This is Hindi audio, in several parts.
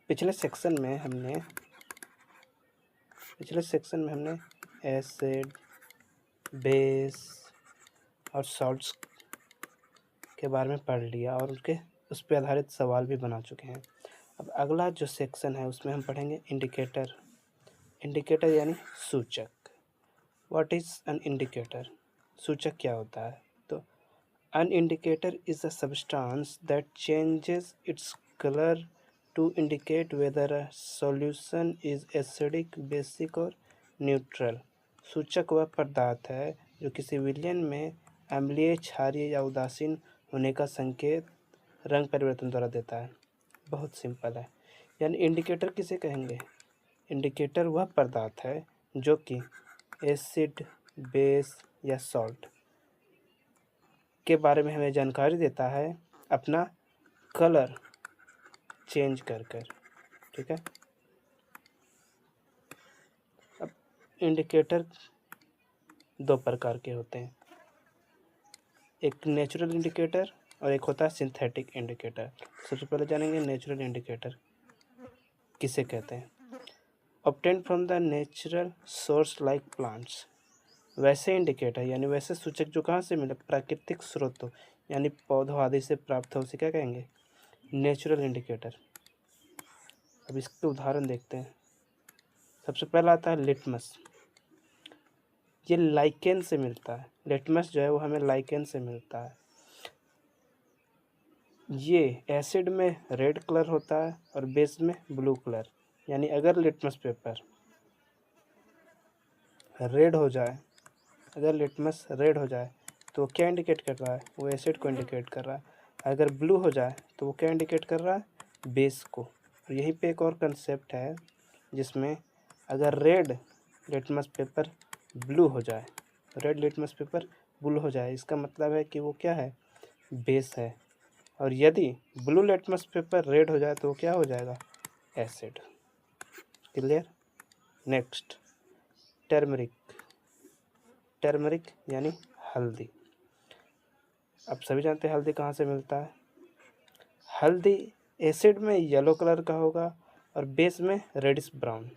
पिछले सेक्शन में हमने एसिड, बेस और सॉल्ट्स के बारे में पढ़ लिया और उस पर आधारित सवाल भी बना चुके हैं। अब अगला जो सेक्शन है उसमें हम पढ़ेंगे इंडिकेटर यानी सूचक। What is an indicator? सूचक क्या होता है? तो an indicator is a substance that changes its colour to indicate whether a solution is acidic, basic और न्यूट्रल। सूचक वह पदार्थ है जो किसी विलयन में अम्लीय, क्षारीय या उदासीन होने का संकेत रंग परिवर्तन द्वारा देता है। बहुत सिंपल है। यानी इंडिकेटर किसे कहेंगे? इंडिकेटर वह पदार्थ है जो कि एसिड, बेस या सॉल्ट के बारे में हमें जानकारी देता है अपना कलर चेंज कर। ठीक है। अब इंडिकेटर दो प्रकार के होते हैं, एक नेचुरल इंडिकेटर और एक होता है सिंथेटिक इंडिकेटर। सबसे पहले जानेंगे नेचुरल इंडिकेटर किसे कहते हैं। Obtained from the natural source like plants. वैसे इंडिकेटर यानी वैसे सूचक जो कहाँ से मिले? प्राकृतिक स्रोतों यानी पौधों आदि से प्राप्त हो, उसे क्या कहेंगे? Natural indicator. अब इसके उदाहरण देखते हैं। सबसे पहला आता है लिटमस। ये लाइकेन से मिलता है। लिटमस जो है वो हमें लाइकेन से मिलता है। ये एसिड में रेड कलर होता है और बेस में ब्लू कलर। यानी अगर लिटमस पेपर रेड हो जाए, तो वो क्या इंडिकेट कर रहा है? वो एसिड को इंडिकेट कर रहा है। अगर ब्लू हो जाए तो वो क्या इंडिकेट कर रहा है? बेस को। और यहीं पे एक और कंसेप्ट है जिसमें अगर रेड लिटमस पेपर ब्लू हो जाए, इसका मतलब है कि वो क्या है? बेस है। और यदि ब्लू लिटमस पेपर रेड हो जाए तो वो क्या हो जाएगा? एसिड। क्लियर? नेक्स्ट, टर्मरिक यानी हल्दी। अब सभी जानते हैं हल्दी कहाँ से मिलता है। हल्दी एसिड में येलो कलर का होगा और बेस में रेडिश ब्राउन।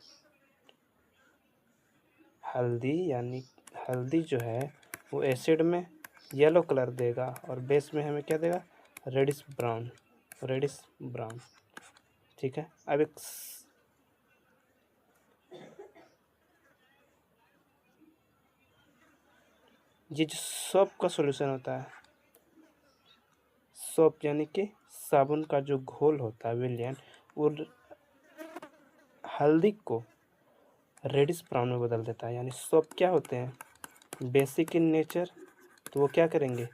हल्दी जो है वो एसिड में येलो कलर देगा और बेस में हमें क्या देगा? Reddish brown. ठीक है। अब ये जो सोप का सॉल्यूशन होता है, सोप यानी कि साबुन का जो घोल होता है विलयन, वो हल्दी को रेडिश ब्राउन में बदल देता है। यानी सोप क्या होते हैं? बेसिक इन नेचर, तो वो क्या करेंगे?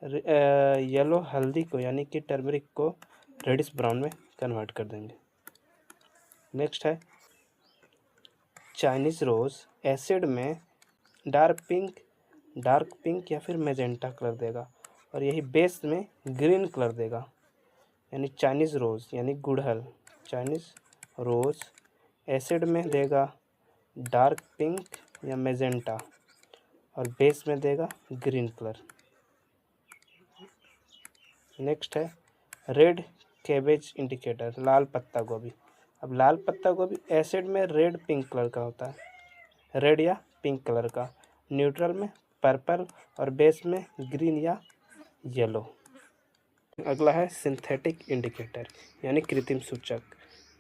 येलो हल्दी को यानी कि टर्मरिक को रेडिश ब्राउन में कन्वर्ट कर देंगे। नेक्स्ट है चाइनीज़ रोज़। एसिड में डार्क पिंक या फिर मैजेंटा कलर देगा और यही बेस में ग्रीन कलर देगा। यानी चाइनीज़ रोज़ यानी गुड़हल, चाइनीज़ रोज़ एसिड में देगा डार्क पिंक या मैजेंटा और बेस में देगा ग्रीन कलर। नेक्स्ट है रेड कैबेज इंडिकेटर, लाल पत्ता गोभी। अब लाल पत्ता गोभी एसिड में रेड पिंक कलर का होता है, रेड या पिंक कलर का, न्यूट्रल में पर्पल और बेस में ग्रीन या येलो। अगला है सिंथेटिक इंडिकेटर यानी कृत्रिम सूचक,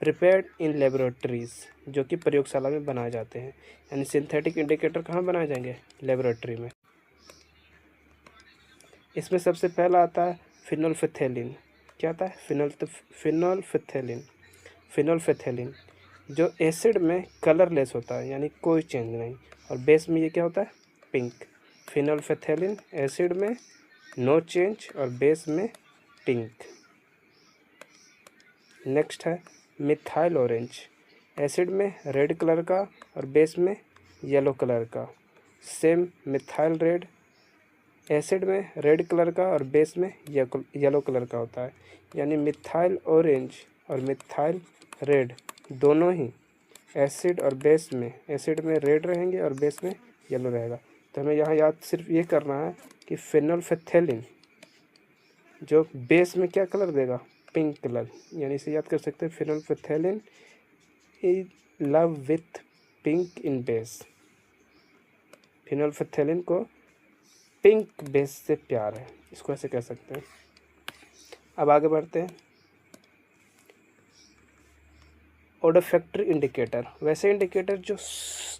प्रिपेयर्ड इन लेबोरेटरीज, जो कि प्रयोगशाला में बनाए जाते हैं। यानी सिंथेटिक इंडिकेटर कहाँ बनाए जाएंगे? लेबोरेटरी में। इसमें सबसे पहला आता है फिनोल्फेथेलिन। क्या आता है? फिनोल्फेथेलिन जो एसिड में कलरलेस होता है यानी कोई चेंज नहीं, और बेस में ये क्या होता है? पिंक। फिनोल्फेथेलिन एसिड में नो चेंज और बेस में पिंक। नेक्स्ट है मिथाइल ऑरेंज। एसिड में रेड कलर का और बेस में येलो कलर का। सेम मिथाइल रेड, एसिड में रेड कलर का और बेस में येलो कलर का होता है। यानी मिथाइल ऑरेंज और मिथाइल रेड दोनों ही एसिड में रेड रहेंगे और बेस में येलो रहेगा। तो हमें यहाँ याद सिर्फ ये करना है कि फिनोल्फेथेलिन जो बेस में क्या कलर देगा? पिंक कलर, यानी इसे याद कर सकते हैं, phenolphthalein is love with pink in base. Phenolphthalein को पिंक बेस से प्यार है, इसको ऐसे कह सकते हैं। अब आगे बढ़ते हैं। ओडोफैक्टरी इंडिकेटर, वैसे इंडिकेटर जो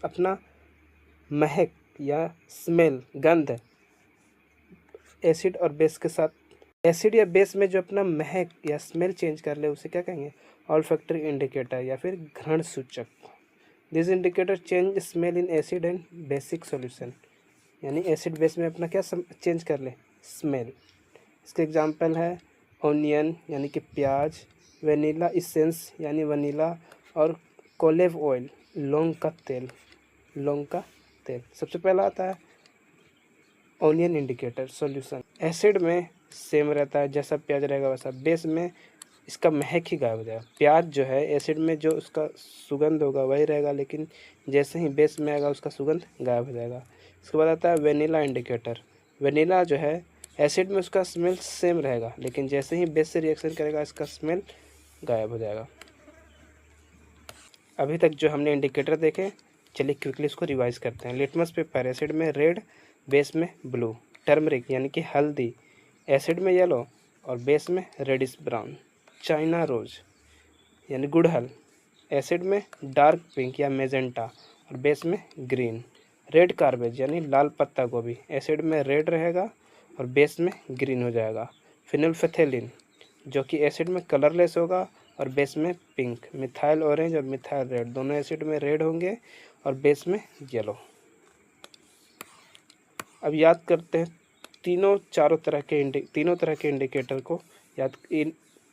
अपना महक या स्मेल, गंध, एसिड और बेस के साथ, एसिड या बेस में जो अपना महक या स्मेल चेंज कर ले उसे क्या कहेंगे, ऑल्फैक्टरी इंडिकेटर या फिर घ्राण सूचक। This indicator change smell in acid and basic solution, यानी एसिड बेस में अपना क्या चेंज कर ले, स्मेल। इसके एग्जांपल है ऑनियन यानी कि प्याज, वनीला इसेंस यानी वनीला, और कोलेव ऑयल लौंग का तेल, लौंग का तेल। सबसे पहला आता है ऑनियन इंडिकेटर सॉल्यूशन। एसिड में सेम रहता है, जैसा प्याज रहेगा वैसा, बेस में इसका महक ही गायब हो जाएगा। प्याज जो है एसिड में जो उसका सुगंध होगा वही रहेगा, लेकिन जैसे ही बेस में आएगा उसका सुगंध गायब हो जाएगा। इसके बाद आता है वेनिला इंडिकेटर। वेनिला जो है एसिड में उसका स्मेल सेम रहेगा, लेकिन जैसे ही बेस से रिएक्शन करेगा इसका स्मेल गायब हो जाएगा। अभी तक जो हमने इंडिकेटर देखे, चलिए क्विकली इसको रिवाइज करते हैं। लिटमस पेपर एसिड में रेड, बेस में ब्लू। टर्मरिक यानी कि हल्दी, एसिड में येलो और बेस में रेडिश ब्राउन। चाइना रोज यानी गुड़हल, एसिड में डार्क पिंक या मेजेंटा और बेस में ग्रीन। रेड कार्बेज यानी लाल पत्ता गोभी, एसिड में रेड रहेगा और बेस में ग्रीन हो जाएगा। फिनोल्फेथैलिन जो कि एसिड में कलरलेस होगा और बेस में पिंक। मिथाइल ऑरेंज और मिथाइल रेड दोनों एसिड में रेड होंगे और बेस में येलो। अब याद करते हैं तीनों तरह के इंडिकेटर को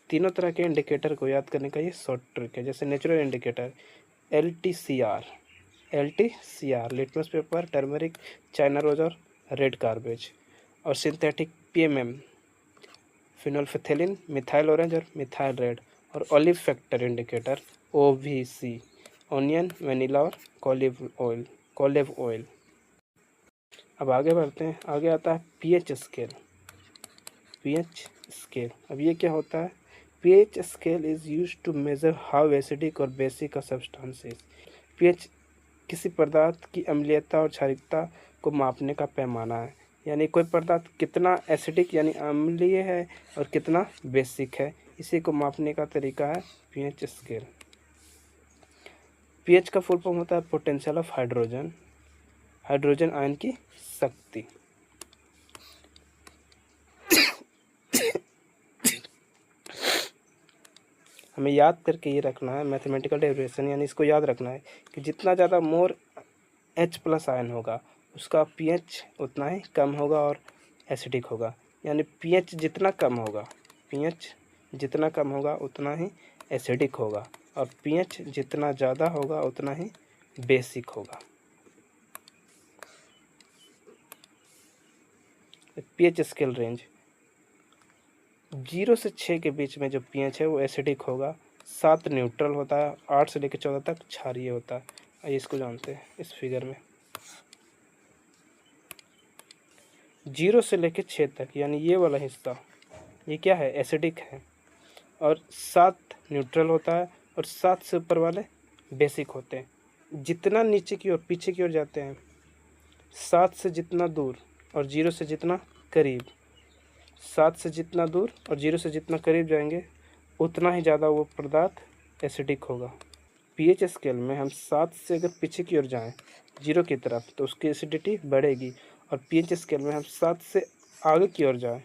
तीनों तरह के इंडिकेटर को याद करने का ये शॉर्ट ट्रिक है। जैसे natural indicator LTCR, litmus paper, turmeric, China rose और रेड कार्बेज। और synthetic PMM, phenolphthalein, methyl orange और मिथाइल रेड। और olfactory indicator OVC, onion, vanilla और कोलेव ऑयल। अब आगे बढ़ते हैं। आगे आता है pH स्केल। अब ये क्या होता है? pH scale is used to measure how acidic और basic a substance is. pH किसी पदार्थ की अम्लीयता और क्षारीयता को मापने का पैमाना है, यानी कोई पदार्थ कितना एसिडिक यानी अम्लीय है और कितना बेसिक है, इसी को मापने का तरीका है pH स्केल। pH का फुल फॉर्म होता है पोटेंशियल ऑफ हाइड्रोजन आयन की शक्ति। हमें याद करके ये रखना है, मैथमेटिकल डेरिवेशन, यानी इसको याद रखना है कि जितना ज़्यादा मोर H+ आयन होगा उसका pH उतना ही कम होगा और एसिडिक होगा। यानी pH जितना कम होगा उतना ही एसिडिक होगा और pH जितना ज़्यादा होगा उतना ही बेसिक होगा। pH स्केल रेंज 0 से 6 के बीच में जो pH है वो एसिडिक होगा, 7 न्यूट्रल होता है, 8 से लेकर 14 तक क्षारीय होता है। आइए इसको जानते हैं इस फिगर में। 0 से लेकर 6 तक यानी ये वाला हिस्सा, ये क्या है? एसिडिक है और 7 न्यूट्रल होता है और 7 से ऊपर वाले बेसिक होते हैं। जितना नीचे की ओर पीछे की ओर जाते हैं, 7 से जितना दूर और 0 से जितना करीब, 7 से जितना दूर और 0 से जितना करीब जाएंगे उतना ही ज़्यादा वो पदार्थ एसिडिक होगा। pH स्केल में हम 7 से अगर पीछे की ओर जाएं 0 की तरफ तो उसकी एसिडिटी बढ़ेगी, और pH स्केल में हम 7 से आगे की ओर जाएं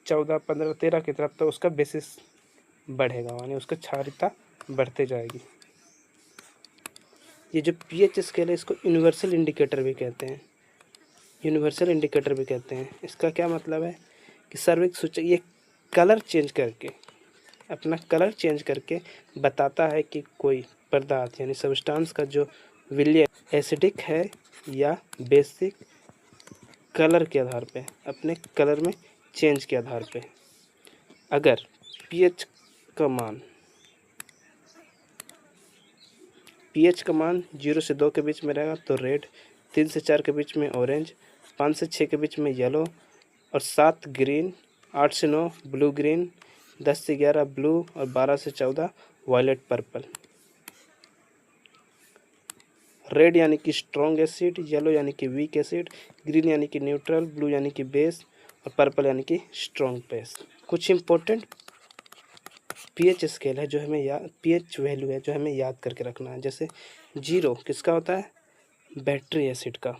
14, 15, 13 की तरफ तो उसका बेसिस बढ़ेगा, यानी उसका क्षारीयता बढ़ते जाएगी। ये जो pH स्केल है इसको यूनिवर्सल इंडिकेटर भी कहते हैं। इसका क्या मतलब है कि सर्विक सूचक ये अपना कलर चेंज करके बताता है कि कोई पदार्थ यानी सब्सटेंस का जो विलयन एसिडिक है या बेसिक, कलर के आधार पे, अपने कलर में चेंज के आधार पे। अगर pH का मान 0 से 2 के बीच में रहेगा तो रेड, 3 से 4 के बीच में ऑरेंज, 5 से 6 के बीच में येलो और 7 ग्रीन, 8 से 9 ब्लू ग्रीन, 10 से 11 ब्लू और 12 से 14 वायलेट पर्पल। रेड यानी कि स्ट्रॉन्ग एसिड, येलो यानी कि वीक एसिड, ग्रीन यानी कि न्यूट्रल, ब्लू यानी कि बेस और पर्पल यानी कि स्ट्रॉन्ग बेस। कुछ इंपॉर्टेंट पीएच स्केल है जो हमें याद, पीएच वैल्यू है जो हमें याद करके रखना है। जैसे 0 किसका होता है? बैटरी एसिड का।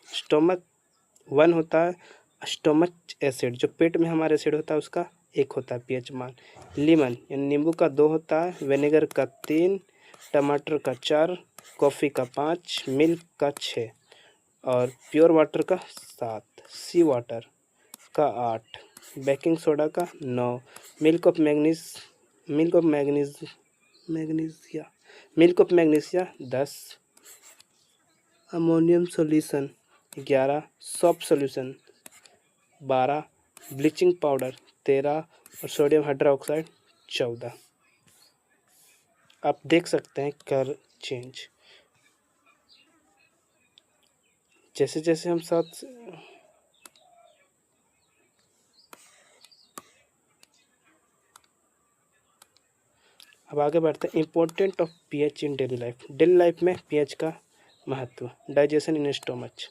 स्टोमक 1 होता है स्टोमक एसिड, जो पेट में हमारे एसिड होता है उसका 1 होता है पीएच मान। लीमन यानी नींबू का 2 होता है, विनेगर का 3, टमाटर का 4, कॉफ़ी का 5, मिल्क का 6 और प्योर वाटर का 7, सी वाटर का 8, बेकिंग सोडा का 9, milk of manganese milk of manganese magnesia milk of magnesia 10, ammonium solution 11, soft solution 12, bleaching powder 13 और सोडियम हाइड्रोक्साइड 14। आप देख सकते हैं कलर चेंज जैसे जैसे हम साथ। अब आगे बढ़ते हैं important of pH in daily life. Daily life में पीएच का महत्व। Digestion in stomach,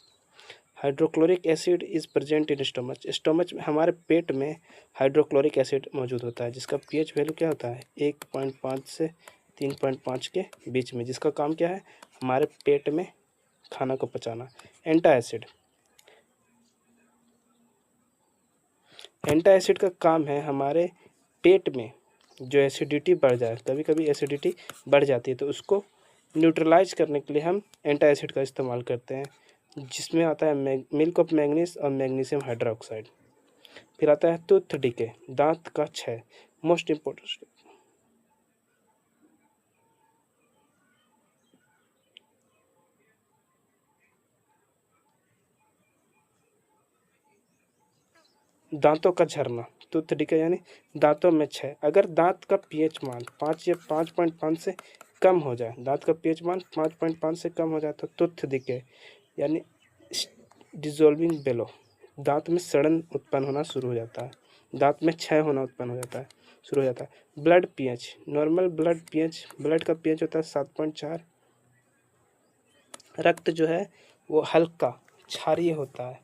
hydrochloric acid is present in stomach. Stomach में हमारे पेट में हाइड्रोक्लोरिक एसिड मौजूद होता है जिसका पीएच वैल्यू क्या होता है? 1.5 से 3.5 के बीच में, जिसका काम क्या है? हमारे पेट में खाना को पचाना। एंटासिड, एंटासिड का काम है हमारे पेट में जो एसिडिटी बढ़ जाए, कभी कभी एसिडिटी बढ़ जाती है तो उसको न्यूट्रलाइज करने के लिए हम एंटासिड का इस्तेमाल करते हैं, जिसमें आता है मिल्क ऑफ मैग्नीज और मैग्नीशियम हाइड्रोक्साइड। फिर आता है टूथ डिके, दांत का क्षय, मोस्ट इम्पोर्टेंट। दांतों का झरना, टूथ डिके यानी दांतों में क्षय। अगर दांत का पीएच मान 5 या 5.5 से कम हो जाए, दांत का पीएच मान 5.5 से कम हो जाए तो टूथ डिके यानी डिजोल्विंग बेलो, दांत में सड़न उत्पन्न होना शुरू हो जाता है, दांत में क्षय होना उत्पन्न हो जाता है, शुरू हो जाता है। Blood pH, normal blood pH, blood का पीएच होता है 7.4। रक्त जो है वो हल्का क्षारीय होता है।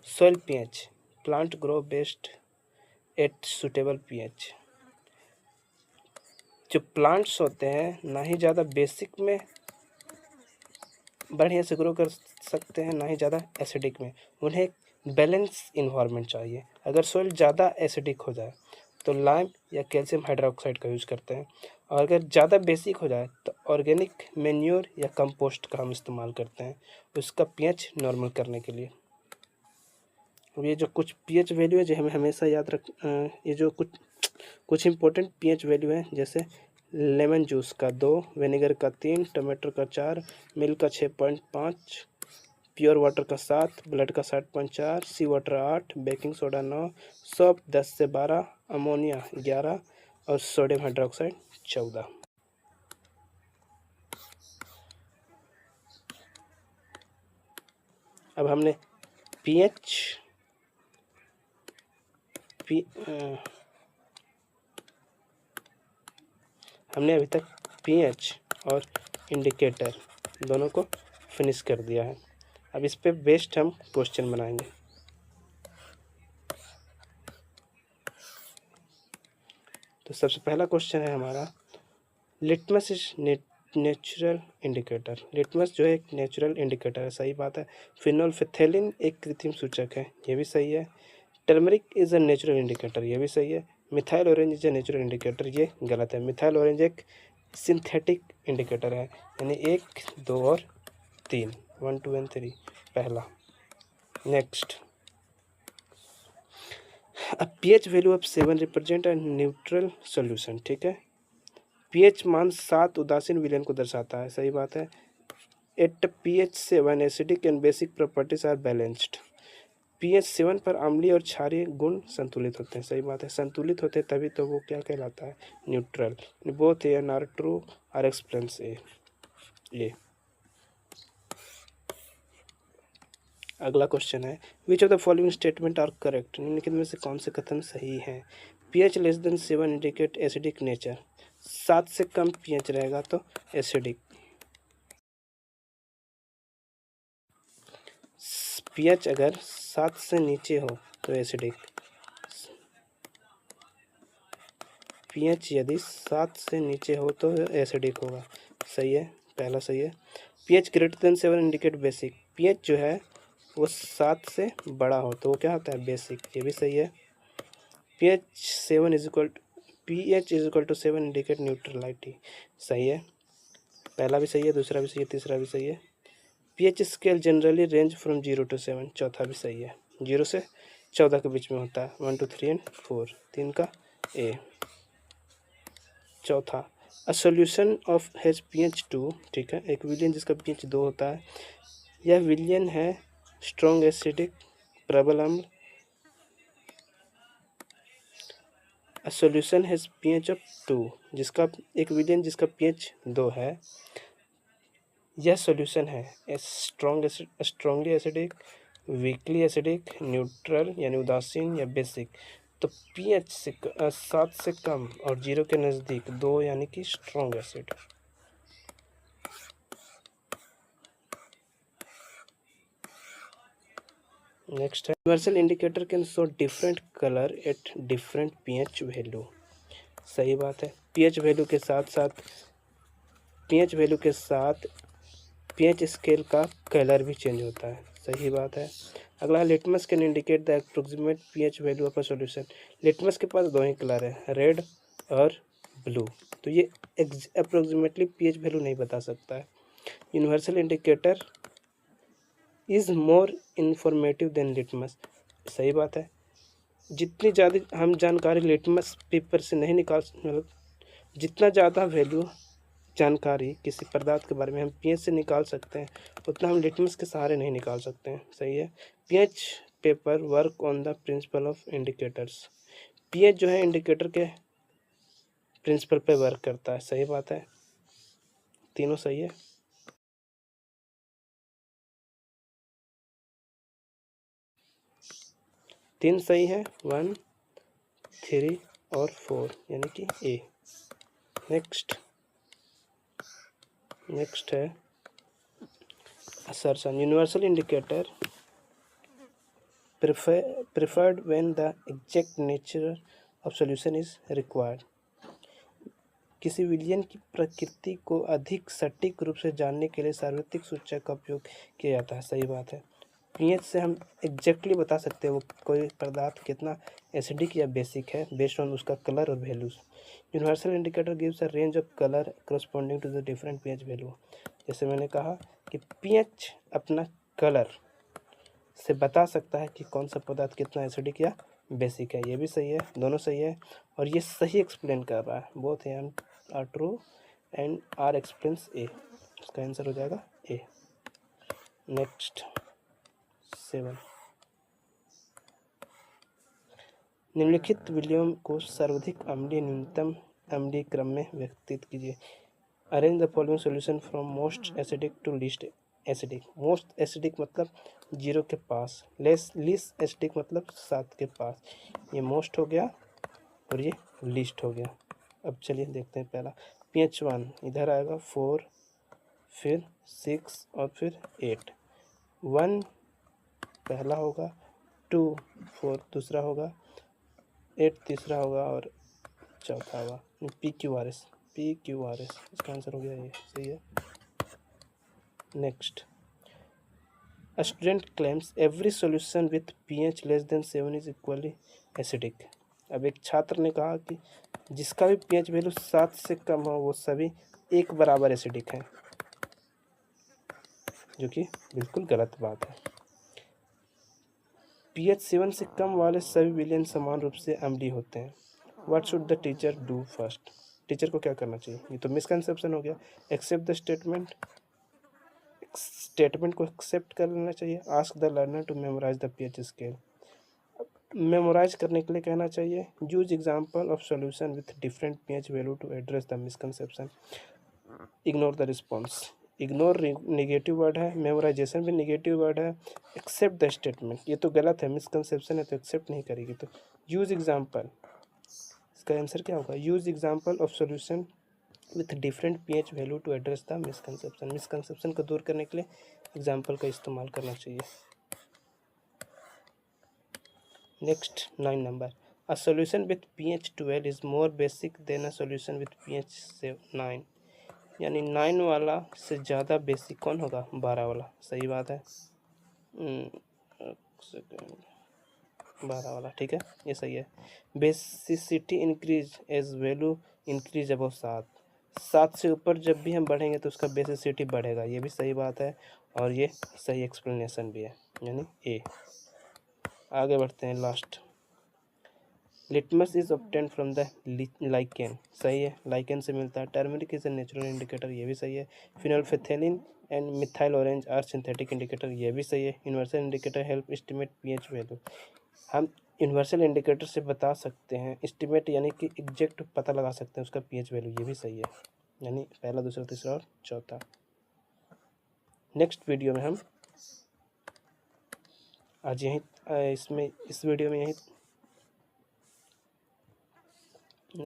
Soil pH, plant grow best at suitable pH. जो प्लांट्स होते हैं ना ही ज़्यादा बेसिक में बढ़िया से ग्रो कर सकते हैं, ना ही ज़्यादा एसिडिक में, उन्हें बैलेंस इन्वायरमेंट चाहिए। अगर सॉइल ज़्यादा एसिडिक हो जाए तो लाइम या कैल्शियम हाइड्रोक्साइड का यूज़ करते हैं, और अगर ज़्यादा बेसिक हो जाए तो ऑर्गेनिक मैन्योर या कंपोस्ट का हम इस्तेमाल करते हैं उसका पीएच नॉर्मल करने के लिए। अब ये जो कुछ पीएच वैल्यू है जो हमें हमेशा याद रख, ये जो कुछ इंपॉर्टेंट पीएच वैल्यू है, जैसे लेमन जूस का 2, विनेगर का 3, टमाटर का 4, मिल्क का 6.5, प्योर वाटर का 7, ब्लड का 7.4, सी वाटर 8, बेकिंग सोडा 9, सॉप 10 से 12, अमोनिया 11 और सोडियम हाइड्रोक्साइड 14। अब हमने पीएच हमने अभी तक पीएच और इंडिकेटर दोनों को फिनिश कर दिया है। अब इस पे बेस्ड हम क्वेश्चन बनाएंगे। तो सबसे पहला क्वेश्चन है हमारा, litmus is natural indicator. Litmus जो है एक नेचुरल इंडिकेटर है, सही बात है। फिनोल्फिथेलिन एक कृत्रिम सूचक है, ये भी सही है। Turmeric is a natural indicator, ये भी सही है। Methyl orange is a natural indicator, ये गलत है। मिथाइल ऑरेंज एक सिंथेटिक इंडिकेटर है, यानी 1, 2 और 3, 1, 2 एंड 3 पहला। नेक्स्ट, अब pH value of 7 represent a neutral solution, ठीक है। पीएच मान 7 उदासीन विलयन को दर्शाता है, सही बात है। At pH 7 acidic and basic properties are balanced. PH 7 पर अम्लीय और क्षारीय गुण संतुलित होते हैं, सही बात है। संतुलित होते हैं तभी तो वो क्या कहलाता है? Neutral. Both A and R true R explains A. ये अगला क्वेश्चन है, which of the following statement are correct. निम्नलिखित में से कौन से कथन सही हैं? pH less than 7 indicate acidic nature, 7 से कम pH रहेगा तो एसिडिक, pH अगर 7 से नीचे हो तो एसिडिक, pH यदि 7 से नीचे हो तो एसिडिक होगा। सही है, पहला सही है। pH greater than 7 indicate basic, pH जो है वो 7 से बड़ा हो तो वो क्या होता है, बेसिक, ये भी सही है। pH is equal to 7 indicate neutrality, सही है, पहला भी सही है, दूसरा भी सही है, तीसरा भी सही है। pH scale generally range from 0 to 7, चौथा भी सही है, 0 से 14 के बीच में होता है, 1 2 3 एंड 4, 3 का ए। चौथा, a solution of has pH 2, ठीक है, एक विलियन जिसका pH 2 होता है, यह विलियन है स्ट्रॉन्ग एसिडिक प्रबल अम्ल। A solution has pH of 2, जिसका एक विलियन जिसका pH 2 है, यह सॉल्यूशन है strongly acidic, weakly acidic, neutral यानी उदासीन या बेसिक। तो pH से 7 से कम और 0 के नज़दीक 2 यानी कि स्ट्रॉन्ग एसिड। नेक्स्ट है, universal indicator can show different colour at different pH value, सही बात है। pH वैल्यू के साथ pH स्केल का कलर भी चेंज होता है, सही बात है। अगला, litmus can indicate the approximate pH value of a solution, litmus के पास 2 ही कलर है, रेड और ब्लू, तो ये अप्रोक्सीमेटली pH वैल्यू नहीं बता सकता है। Universal indicator is more informative then litmus, सही बात है। जितनी ज़्यादा हम जानकारी लिटमस पेपर से नहीं निकाल, मतलब जितना ज़्यादा वैल्यू जानकारी किसी पदार्थ के बारे में हम pH से निकाल सकते हैं, उतना हम लिटमस के सहारे नहीं निकाल सकते हैं, सही है। pH paper work on the principle of indicators, pH जो है इंडिकेटर के प्रिंसिपल पे वर्क करता है, सही बात है, तीनों सही है। तीन सही है, 1 3 और 4 यानी कि ए। नेक्स्ट है assertion, universal indicator preferred when the exact nature of solution is required, किसी विलयन की प्रकृति को अधिक सटीक रूप से जानने के लिए सार्वत्रिक सूचक का उपयोग किया जाता है, सही बात है। pH से हम एग्जैक्टली बता सकते हैं वो कोई पदार्थ कितना एसिडिक या बेसिक है बेस्ड ऑन उसका कलर और values. Universal indicator gives a range of colour corresponding to the different pH value, जैसे मैंने कहा कि pH अपना कलर से बता सकता है कि कौन सा पदार्थ कितना एसिडिक या बेसिक है, ये भी सही है, दोनों सही है और ये सही एक्सप्लेन कर रहा है, both are true and R explains A, इसका आंसर हो जाएगा ए। नेक्स्ट 7, निम्नलिखित विलियम को सर्वाधिक अम्लीय न्यूनतम अम्लीय क्रम में व्यक्तित कीजिए। Arrange the following solution from most acidic to least acidic, most acidic मतलब 0 के पास, लीस्ट एसिडिक मतलब 7 के पास, ये मोस्ट हो गया और ये लीस्ट हो गया। अब चलिए देखते हैं, पहला pH 1 इधर आएगा 4, फिर 6 और फिर 8, 1 पहला होगा, 2 4 दूसरा होगा, 8 तीसरा होगा और चौथा होगा। PQRS इसका आंसर हो गया, ये सही है। Next, A student claims every solution with pH less than 7 is equally acidic. अब एक छात्र ने कहा कि जिसका भी pH वैल्यू 7 से कम हो वो सभी एक बराबर एसिडिक हैं, जो कि बिल्कुल गलत बात है। pH 7 से कम वाले सभी विलयन समान रूप से अम्लीय होते हैं। What should the teacher do first? Teacher को क्या करना चाहिए? ये तो मिसकंसेप्शन हो गया। एक्सेप्ट द स्टेटमेंट को एक्सेप्ट कर लेना चाहिए। Ask the learner to memorise the pH scale, memorise करने के लिए कहना चाहिए। Use example of solution with different pH value to address the misconception. Ignore the response, ignore negative word है, मेमोराइजेशन भी निगेटिव वर्ड है, एक्सेप्ट द स्टेटमेंट ये तो गलत है, मिसकंसेप्शन है तो एक्सेप्ट नहीं करेगी। तो यूज एग्जाम्पल, इसका आंसर क्या होगा? Use example of solution with different pH value to address the misconception को दूर करने के लिए एग्जाम्पल का इस्तेमाल करना चाहिए। Next 9 number, a solution with pH 12 is more basic than a solution with pH 9, यानी 9 वाला से ज़्यादा बेसिक कौन होगा? 12 वाला। सही बात है। सेकेंड 12 वाला, ठीक है, ये सही है। Basicity increase as value increase above 7 से ऊपर जब भी हम बढ़ेंगे तो उसका बेसिसिटी बढ़ेगा, ये भी सही बात है और ये सही एक्सप्लेनेशन भी है, यानी ए। आगे बढ़ते हैं, last, litmus is obtain from the lichen, सही है, लाइकेन से मिलता है। Turmeric is a natural indicator, ये भी सही है। Phenolphthalein and methyl orange are synthetic indicator, ये भी सही है। Universal indicator help estimate pH value, हम यूनिवर्सल इंडिकेटर से बता सकते हैं, एस्टिमेट यानी कि एग्जैक्ट पता लगा सकते हैं उसका pH वैल्यू, ये भी सही है, यानी पहला, दूसरा, तीसरा और चौथा। नेक्स्ट वीडियो में हम आज यहीं इस वीडियो में यहीं